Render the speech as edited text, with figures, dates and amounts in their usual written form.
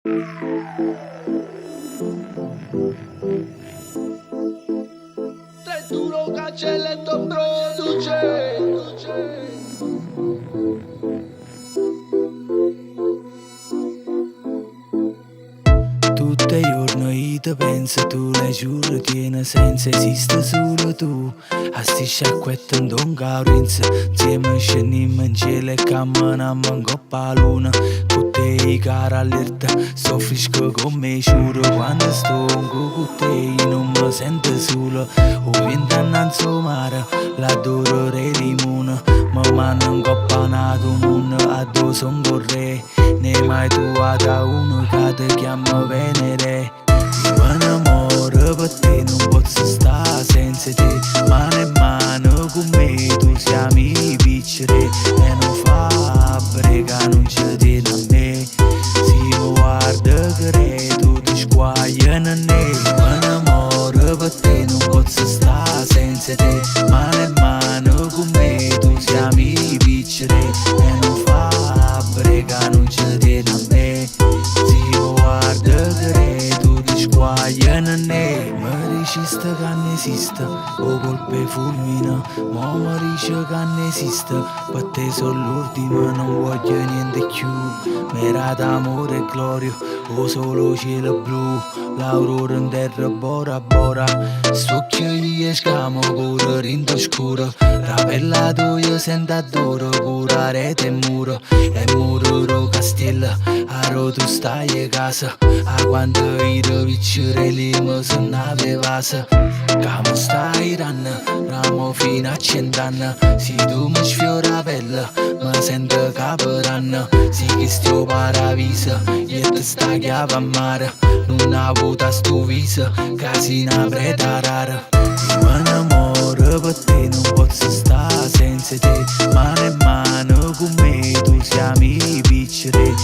31 Cancelletto produce. Tutti i giorni io ti penso, tu le giuro tieni senza esiste solo tu. A sti sciacquette non caurenza, insieme scendiamo in cielo e camminiamo in coppa alla luna. Con te i cara allerta, sto fresco con me, giuro quando sto con te non mi sento solo. O vento annanzi al mare, l'adoro re limone, mi mando in coppa nato mondo, addosso un corre. Ne mai tu da uno che ti chiama Venere. Io mi innamoro per te, non posso stare senza te. Mano in mano con me, tu siamo i piccoli. E non fa brega, non ci tieni a me. Si mi guarda che re, tu ti squagli in me. Mi innamoro per te, non posso stare senza te. Mano in mano con me, tu siamo i piccoli. E non fa brega, non ci tieni a me. Si mi guarda che re, tu ti squagli in me. Mi dici sta che non esiste, o colpe fulmina. Ma mi dici che non esiste, per te sono l'ultima, non voglio niente più. Mera d'amore e gloria, o solo cielo blu. L'aurora in terra bora bora, st'occhio io scamo pure in scuro. La pelle tua sento adoro, pure rete e muro. E muro ro castello, a ro tu stai a casa. A quando io picciarelli mi sono avevasa. Come stai ranno, ramo fino a 100 anni. Se tu mi sfiori la pelle, mi sento caporanno. Se che sto paradiso, io ti sta chiave a mare. Non ha avuto sto viso, casina preta rara. Io mi innamoro per te, non posso stare senza te. Mano in mano con me, tu siamo i piccoli.